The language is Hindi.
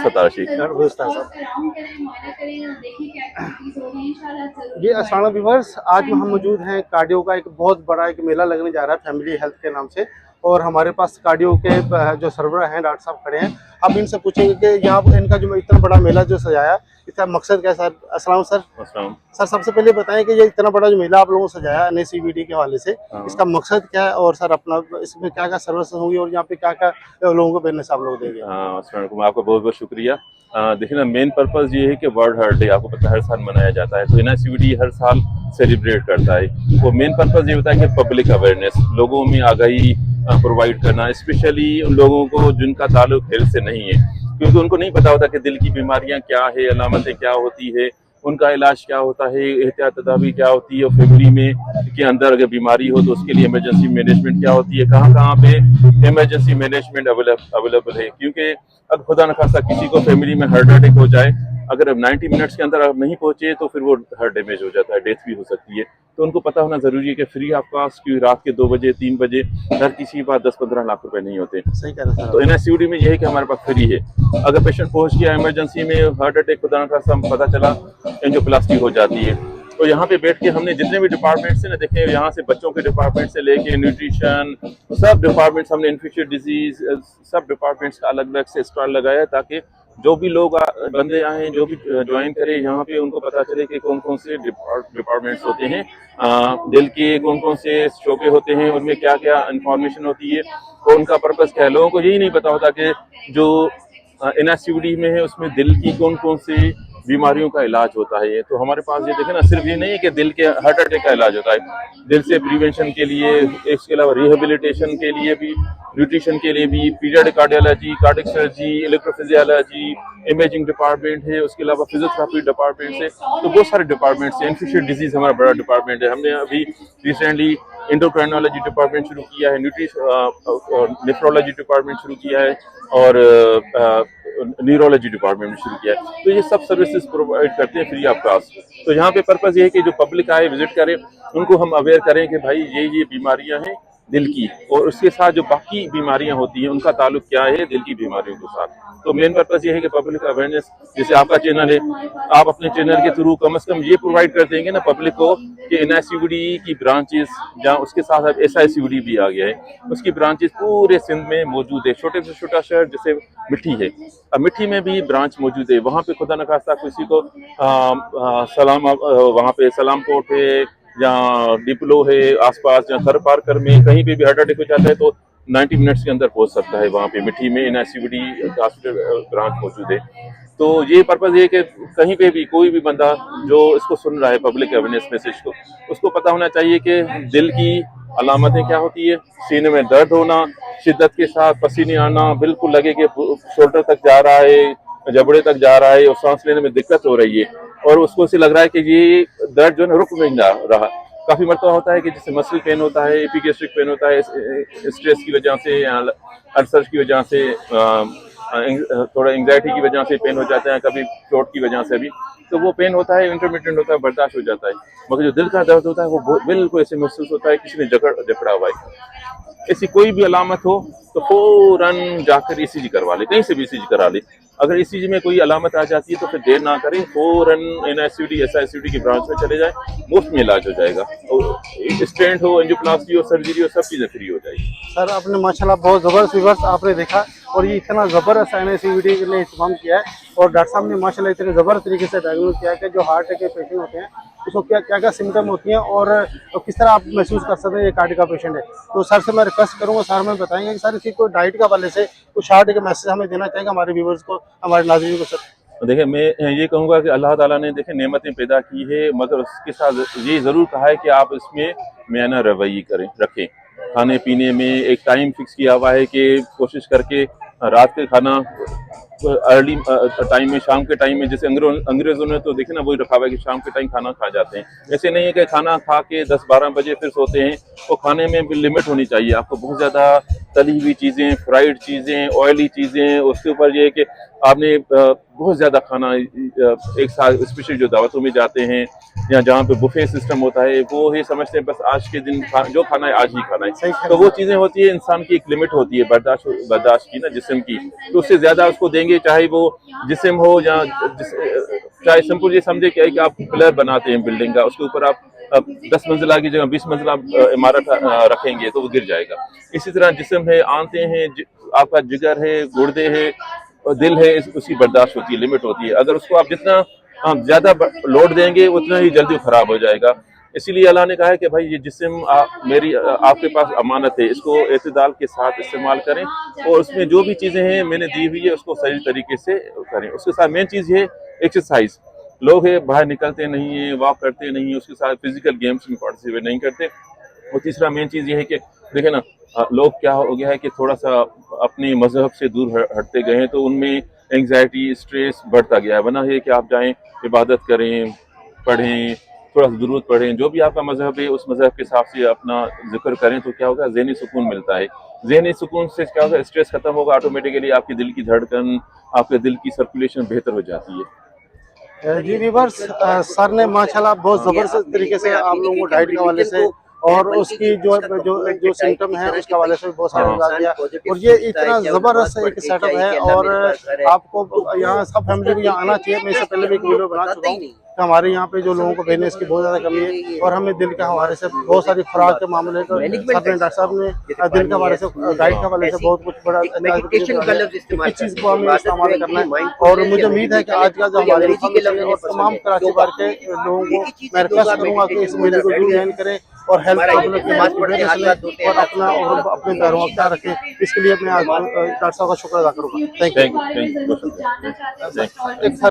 सत्तार शेख। जी अस्सलाम व्यूअर्स, आज हम मौजूद हैं कार्डियो का एक बहुत बड़ा एक मेला लगने जा रहा है फैमिली हेल्थ के नाम से, और हमारे पास कार्डियो के जो सरबराह हैं डॉक्टर साहब खड़े हैं। अब इनसे पूछेंगे कि यहाँ इनका जो इतना बड़ा मेला जो सजाया, इसका मकसद क्या है सर? अस्सलाम सर। सर सबसे पहले बताएं कि ये इतना बड़ा जो मेला आप लोगों ने सजाया NACVD के हवाले से, इसका मकसद क्या है, और सर अपना इसमें क्या क्या सर्विस होंगी और यहाँ पे क्या क्या लोगों को बेनिफिट आप लोग देंगे? आपका बहुत बहुत शुक्रिया। देखिए ना, मेन पर्पस ये है कि वर्ल्ड हार्ट डे आपको पता है हर साल मनाया जाता है, तो NACVD हर साल सेलिब्रेट करता है। वो मेन पर्पस ये होता है कि पब्लिक अवेयरनेस, लोगों में आगाही प्रोवाइड करना, स्पेशली उन लोगों को जिनका ताल्लुक हेल्थ से नहीं है, क्योंकि उनको नहीं पता होता कि दिल की बीमारियां क्या है, अलामतें क्या होती है, उनका इलाज क्या होता है, एहतियात तदाबीर क्या होती है, और फैमिली में के अंदर अगर बीमारी हो तो उसके लिए इमरजेंसी मैनेजमेंट क्या होती है, कहाँ कहाँ पे इमरजेंसी मैनेजमेंट अवेलेबल है। क्योंकि अब खुदा न खास्ता किसी को फैमिली में हार्ट अटैक हो जाए, अगर 90 मिनट्स के अंदर आप नहीं पहुंचे तो फिर वो हार्ट डैमेज हो जाता है, डेथ भी हो सकती है। तो उनको पता होना जरूरी है कि फ्री ऑफ कॉस्ट, क्योंकि रात के 2 बजे 3 बजे हर किसी के पास 10-15 लाख रुपए नहीं होते। सही कह रहे हैं। तो NACVD में यह है कि हमारे पास फ्री है। अगर पेशेंट पहुंच गया इमरजेंसी में, हार्ट अटैक खुदा न खास्ता पता चला, एंजियोप्लास्टी हो जाती है, तो यहाँ पे बैठ के हमने जितने भी डिपार्टमेंट्स हैं ना, देखें यहाँ से बच्चों के डिपार्टमेंट से लेके न्यूट्रिशन, सब डिपार्टमेंट्स हमने, इन्फेक्शियस डिजीज, सब डिपार्टमेंट्स का अलग अलग से स्टॉल लगाया, ताकि जो भी लोग बंदे आए, जो भी ज्वाइन करें यहाँ पे, उनको पता चले कि कौन कौन से डिपार्टमेंट्स होते हैं, दिल के कौन कौन से शोबे होते हैं, उनमें क्या क्या इंफॉर्मेशन होती है, और उनका पर्पस क्या है। लोगों को यही नहीं पता होता कि जो NACVD में है उसमें दिल की कौन कौन सी बीमारियों का इलाज होता है। तो हमारे पास ये देखें ना, सिर्फ ये नहीं है कि दिल के हार्ट अटैक का इलाज होता है, दिल से प्रिवेंशन के लिए, इसके अलावा रिहेबिलिटेशन के लिए भी, न्यूट्रिशन के लिए भी, period cardiology, cardiac surgery, electrophysiology, imaging department है, उसके अलावा फिजियोथेरेपी डिपार्टमेंट है। तो बहुत सारे डिपार्टमेंट्स हैं। इन्फेक्शियस डिजीज हमारा बड़ा डिपार्टमेंट है। हमने अभी रिसेंटली एंडोक्राइनोलॉजी डिपार्टमेंट शुरू किया है, नेफ्रोलॉजी डिपार्टमेंट शुरू किया है, और न्यूरोलॉजी डिपार्टमेंट शुरू किया है। तो ये सब सर्विसेज प्रोवाइड करते हैं फ्री ऑफ कॉस्ट। तो यहाँ पे पर्पस ये है कि जो पब्लिक आए, विजिट करे, उनको हम अवेयर करें कि भाई ये बीमारियां हैं दिल की, और उसके साथ जो बाकी बीमारियां होती हैं उनका ताल्लुक क्या है दिल की बीमारियों के साथ। तो मेन पर्पस ये है कि पब्लिक अवेयरनेस, जैसे आपका चैनल है, आप अपने चैनल के थ्रू कम से कम ये प्रोवाइड कर देंगे ना पब्लिक को कि NACVD की ब्रांचेस, जहाँ उसके साथ अब SICVD भी आ गया है, उसकी ब्रांचेस पूरे सिंध में मौजूद है। छोटे से छोटा शहर जैसे मिट्टी है, अब मिट्टी में भी ब्रांच मौजूद है। वहाँ पे खुदा न खास्ता किसी को वहाँ पे सलाम कोट है, जहाँ डिप्लो है आसपास, जहाँ थर पार्कर में कहीं पे भी हार्ट अटैक हो जाता है तो 90 मिनट्स के अंदर पहुंच सकता है। वहाँ पे मिट्टी में NACVD हॉस्पिटल ब्रांच मौजूद है। तो ये पर्पज है कि कहीं पे भी कोई भी बंदा जो इसको सुन रहा है, पब्लिक अवेयरनेस मैसेज को, उसको पता होना चाहिए कि दिल की अलामतें क्या होती है। सीने में दर्द होना, शिद्दत के साथ पसीने आना, बिल्कुल लगे कि शोल्डर तक जा रहा है, जबड़े तक जा रहा है, और सांस लेने में दिक्कत हो रही है, और उसको ऐसे लग रहा है कि ये दर्द जो है ना रुक नहीं रहा। काफी मरतबा होता है कि जैसे मसल पेन होता है, एपिगैस्ट्रिक पेन होता है, स्ट्रेस की वजह से, अल्सर की वजह से, थोड़ा एंग्जाइटी की वजह से पेन हो जाता है, कभी चोट की वजह से भी। तो वो पेन होता है, इंटरमिटेंट होता है, बर्दाश्त हो जाता है। मगर जो दिल का दर्द होता है वो बिल्कुल ऐसे महसूस होता है किसी ने जकड़ा हुआ है। ऐसी कोई भी अलामत हो तो फौरन जाकर ECG करवा ले, कहीं से भी ECG करा ले। अगर ECG में कोई अलामत आ जाती है तो फिर देर ना करें, फौरन NACVD SICVD की ब्रांच में चले जाए, मुफ्त में इलाज हो जाएगा। और स्टेंट हो, एंजियोप्लास्टी हो, सर्जरी हो, सब चीजें फ्री हो जाएगी। सर आपने माशाल्लाह बहुत ज़बरदस्त व्यूअर्स आपने देखा, और ये इतना ज़बरदस्त NACVD के लिए इंतजाम किया है, और डॉक्टर साहब ने माशाल्लाह इतने ज़बरदस्त तरीके से डायग्नोज किया है कि जो हार्ट के पेशेंट होते हैं उसको क्या क्या सिम्टम होती हैं, और तो किस तरह आप महसूस कर सकते हैं ये कार्डियो का पेशेंट है। तो सर से मैं रिक्वेस्ट करूँगा, सर हमें बताएंगे कि सर इसकी कोई डाइट के हवाले से कुछ हार्ट के मैसेज हमें देना चाहेंगे हमारे व्यूअर्स को, हमारे नाज़रीन को। सर देखिए, मैं ये कहूँगा कि अल्लाह ताला ने देखे नेमतें पैदा की है, मगर उसके साथ ये ज़रूर कहा है कि आप इसमें मेना रवैया रखें। खाने पीने में एक टाइम फिक्स किया हुआ है कि कोशिश करके रात के खाना अर्ली टाइम में, शाम के टाइम में, जैसे अंग्रेजों ने तो देखे ना वही रखा हुआ है कि शाम के टाइम खाना खा जाते हैं। ऐसे नहीं है कि खाना खा के 10-12 बजे फिर सोते हैं। वो खाने में भी लिमिट होनी चाहिए। आपको बहुत ज़्यादा तली हुई चीज़ें, फ्राइड चीज़ें, ऑयली चीज़ें, उसके ऊपर ये है कि आपने बहुत ज़्यादा खाना एक साथ स्पेशली जो दावतों में जाते हैं या जहाँ पे बुफे सिस्टम होता है, वो ही समझते हैं बस आज के दिन जो खाना है आज ही खाना है। तो वो चीज़ें होती है, इंसान की एक लिमिट होती है बर्दाश्त की ना जिस्म की, तो उससे ज़्यादा उसको देंगे, चाहे वो जिस्म हो या चाहे सिंपल ये समझे क्या है कि आप पिलर बनाते हैं बिल्डिंग का, उसके ऊपर आप 10 मंजिला की जगह 20 मंजिला इमारत रखेंगे तो वो गिर जाएगा। इसी तरह जिस्म है, आंतें हैं, आपका जिगर है, गुर्दे है, दिल है, उसकी बर्दाश्त होती है, लिमिट होती है। अगर उसको आप जितना ज्यादा लोड देंगे उतना ही जल्दी खराब हो जाएगा। इसीलिए अल्लाह ने कहा है कि भाई ये जिस्म आपके पास अमानत है, इसको एतदाल के साथ इस्तेमाल करें और उसमें जो भी चीज़ें हैं मैंने दी हुई है उसको सही तरीके से करें। उसके साथ मेन चीज़ ये एक्सरसाइज, लोग है बाहर निकलते नहीं है, वॉक करते नहीं है, उसके साथ फिजिकल गेम्स में पार्टिसिपेट नहीं करते। और तीसरा मेन चीज़ ये है कि देखे ना, लोग क्या हो गया है कि थोड़ा सा अपने मजहब से दूर हटते गए हैं, तो उनमें एंग्जाइटी स्ट्रेस बढ़ता गया है। वरना ये कि आप जाएं इबादत करें, पढ़ें, थोड़ा सा दुरूद पढ़ें, जो भी आपका मजहब है उस मजहब के हिसाब से अपना जिक्र करें तो क्या होगा, ज़हनी सुकून मिलता है। ज़हनी सुकून से क्या होगा, स्ट्रेस खत्म होगा, ऑटोमेटिकली आपकी दिल की धड़कन, आपके दिल की सर्कुलेशन बेहतर हो जाती है। जी व्यूअर्स, सर ने माशाल्लाह बहुत ज़बरदस्त तरीके से आप लोगों को डाइट के हवाले से और उसकी जो सिम्टम है उसके हवाले से बहुत सारा बता दिया। और ये इतना ज़बरदस्त एक सेटअप है और आपको यहाँ सब फैमिली को यहाँ आना चाहिए। मैं इससे पहले भी एक वीडियो बना चुका हूँ कि हमारे यहाँ पे जो लोगों को बिजनेस की बहुत ज़्यादा कमी है और हमें दिल के हवाले से बहुत सारी खुराक के मामले को डॉक्टर साहब ने दिल के हवाले से डाइट के हवाले से बहुत कुछ बड़ा किस चीज़ को हमें इस्तेमाल करना है। और मुझे उम्मीद है कि आज का जो हमारे और तमाम कराची भर के लोगों को मैं रिक्वेस्ट करूँगा कि इस मेले को जरूर ज्वाइन करें और हेल्थ प्रॉब्लम के बाद और अपने पैरों का ख्याल रखें। इसके लिए मैं आज डॉक्टर साहब का शुक्र अदा करूँगा। Thank you.